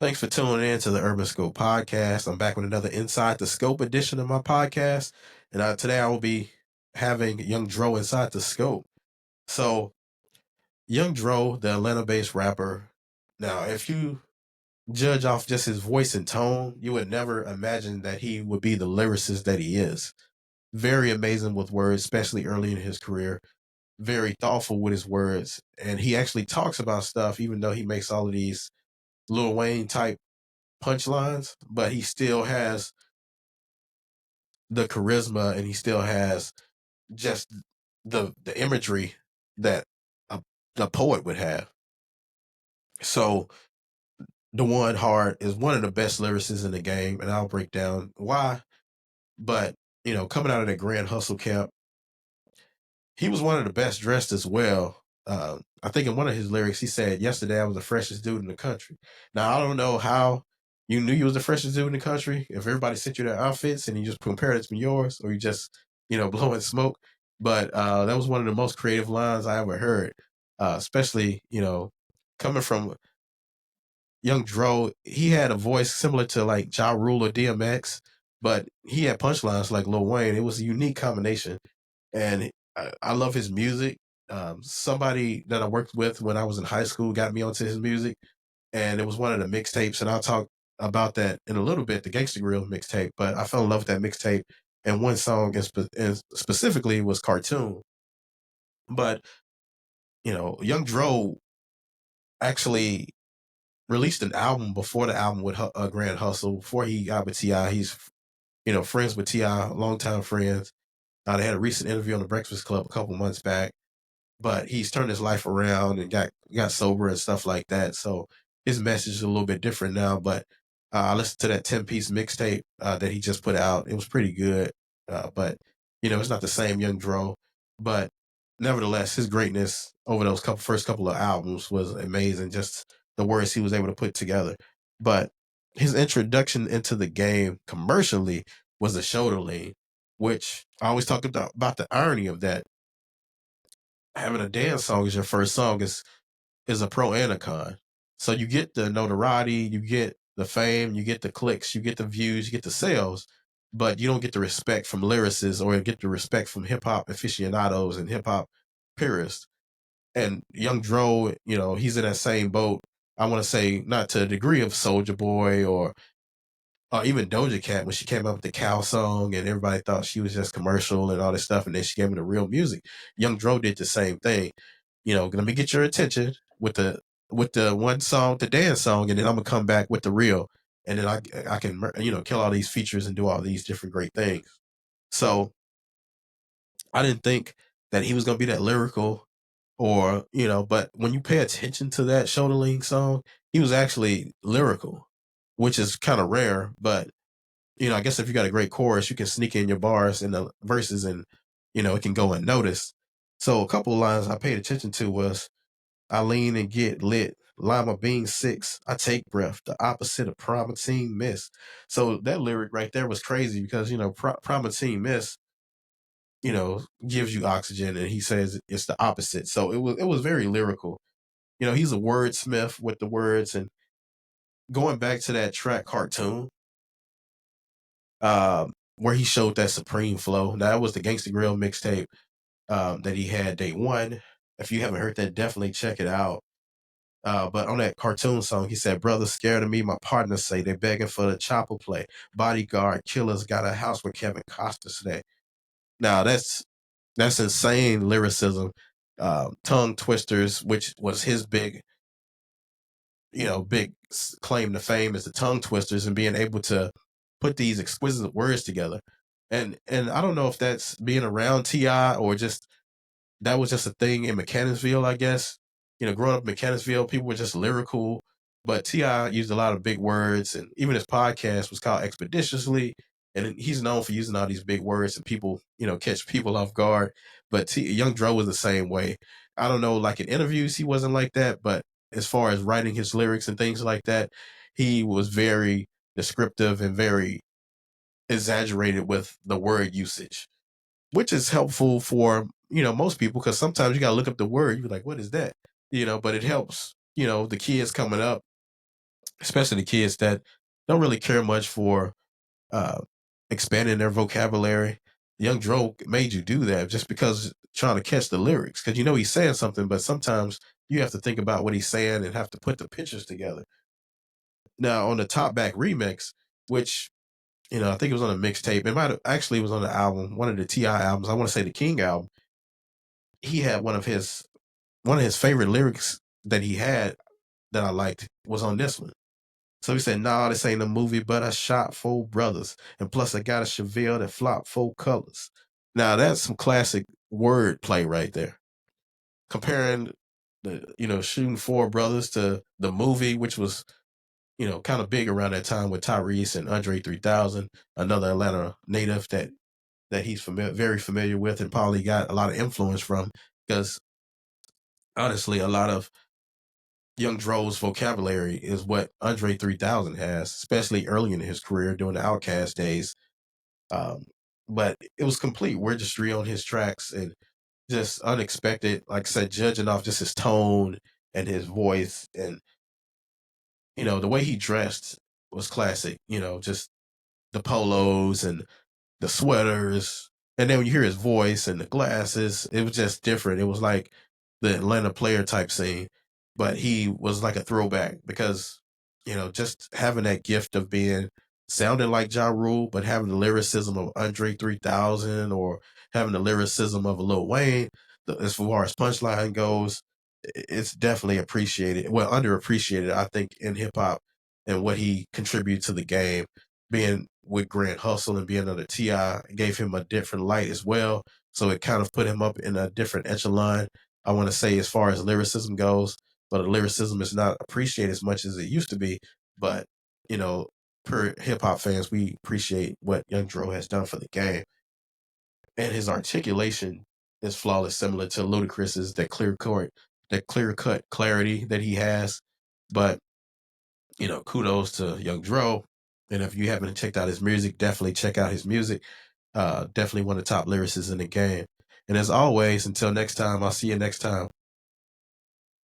Thanks for tuning in to the Urban Scope podcast. I'm back with another Inside the Scope edition of my podcast. And today I will be having Young Dro inside the scope. So, Young Dro, the Atlanta based rapper. Now, if you judge off just his voice and tone, you would never imagine that he would be the lyricist that he is. Very amazing with words, especially early in his career. Very thoughtful with his words. And he actually talks about stuff, even though he makes all of these Lil Wayne type punchlines, but he still has the charisma and he still has just the imagery that a poet would have. So Dewan Hart is one of the best lyricists in the game, and I'll break down why. But coming out of that Grand Hustle camp, he was one of the best dressed as well. I think in one of his lyrics, he said, "Yesterday I was the freshest dude in the country." Now I don't know how you knew you was the freshest dude in the country. If everybody sent you their outfits and you just compared it to yours, or you just blowing smoke. But that was one of the most creative lines I ever heard. Especially coming from Young Dro, he had a voice similar to like Ja Rule or DMX, but he had punchlines like Lil Wayne. It was a unique combination, and I love his music. Somebody that I worked with when I was in high school got me onto his music, and it was one of the mixtapes. And I'll talk about that in a little bit, the Gangsta Grill mixtape. But I fell in love with that mixtape, and one song and specifically was Cartoon. But Young Dro actually released an album before the album with Grand Hustle, before he got with Ti. He's friends with Ti, longtime friends. They had a recent interview on the Breakfast Club a couple months back, but he's turned his life around and got sober and stuff like that. So his message is a little bit different now. But I listened to that 10-piece mixtape that he just put out. It was pretty good, but it's not the same Young Dro. But nevertheless, his greatness over those first couple of albums was amazing. Just the words he was able to put together. But his introduction into the game commercially was the shoulder lean, which I always talk about the irony of that. Having a dance song as your first song is a pro and a con. So you get the notoriety, you get the fame, you get the clicks, you get the views, you get the sales, but you don't get the respect from lyricists or get the respect from hip hop aficionados and hip hop purists. And Young Dro, he's in that same boat. I want to say not to the degree of Soldier Boy or even Doja Cat when she came up with the cow song and everybody thought she was just commercial and all this stuff, and then she gave me the real music. Young Dro did the same thing. Let me get your attention with the one song, the dance song, and then I'm gonna come back with the real, and then I can kill all these features and do all these different great things. So I didn't think that he was gonna be that lyrical, or but when you pay attention to that Shoulder Lean song, he was actually lyrical, which is kind of rare, but I guess if you got a great chorus, you can sneak in your bars in the verses and, it can go unnoticed. So a couple of lines I paid attention to was, "I lean and get lit, Lima Bean 6, I take breath, the opposite of Promatine Miss." So that lyric right there was crazy because, Promatine Miss, gives you oxygen, and he says it's the opposite. So it was very lyrical. He's a wordsmith with the words. And going back to that track Cartoon, where he showed that supreme flow. Now, that was the Gangsta Grill mixtape that he had day one. If you haven't heard that, definitely check it out. But on that Cartoon song, he said, "Brother scared of me, my partners say they begging for the chopper play. Bodyguard killers got a house where Kevin Costner stay." Now that's insane lyricism. Tongue Twisters, which was his big claim to fame, is the Tongue Twisters and being able to put these exquisite words together. And I don't know if that's being around Ti or just that was just a thing in Mechanicsville, I guess. Growing up in Mechanicsville, people were just lyrical, but Ti used a lot of big words, and even his podcast was called Expeditiously, and he's known for using all these big words and people, catch people off guard. But Young Dro was the same way. I don't know, like in interviews, he wasn't like that, but as far as writing his lyrics and things like that, he was very descriptive and very exaggerated with the word usage, which is helpful for most people because sometimes you gotta look up the word. You're like, what is that? But it helps the kids coming up especially the kids that don't really care much for uh, expanding their vocabulary. Young Dro made you do that just because trying to catch the lyrics, because he's saying something, but sometimes you have to think about what he's saying and have to put the pictures together. Now on the Top Back remix, which I think it was on a mixtape. It might have actually was on the album, one of the T.I. albums. I want to say the King album. He had one of his favorite lyrics that he had that I liked was on this one. So he said, "Nah, this ain't a movie, but I shot 4 brothers, and plus I got a Chevelle that flopped 4 colors." Now that's some classic word play right there. Comparing the shooting 4 brothers to the movie, which was kind of big around that time with Tyrese and Andre 3000, another Atlanta native that he's very familiar with and probably got a lot of influence from, because honestly, a lot of Young Dro's vocabulary is what Andre 3000 has, especially early in his career during the Outkast days. Um, but it was complete wordistry on his tracks and just unexpected. Like I said, judging off just his tone and his voice, and the way he dressed was classic. Just the polos and the sweaters. And then when you hear his voice and the glasses, it was just different. It was like the Atlanta player type scene, but he was like a throwback because, just having that gift of being sounding like Ja Rule, but having the lyricism of Andre 3000 or having the lyricism of a Lil Wayne, as far as punchline goes, it's definitely appreciated. Well, underappreciated, I think, in hip hop and what he contributed to the game. Being with Grant Hustle and being under T.I. gave him a different light as well. So it kind of put him up in a different echelon, I want to say, as far as lyricism goes. But the lyricism is not appreciated as much as it used to be. But, per hip hop fans, we appreciate what Young Dro has done for the game. And his articulation is flawless, similar to Ludacris's, that clear cut clarity that he has. But kudos to Young Dro. And if you haven't checked out his music, definitely check out his music. Definitely one of the top lyricists in the game. And as always, until next time, I'll see you next time.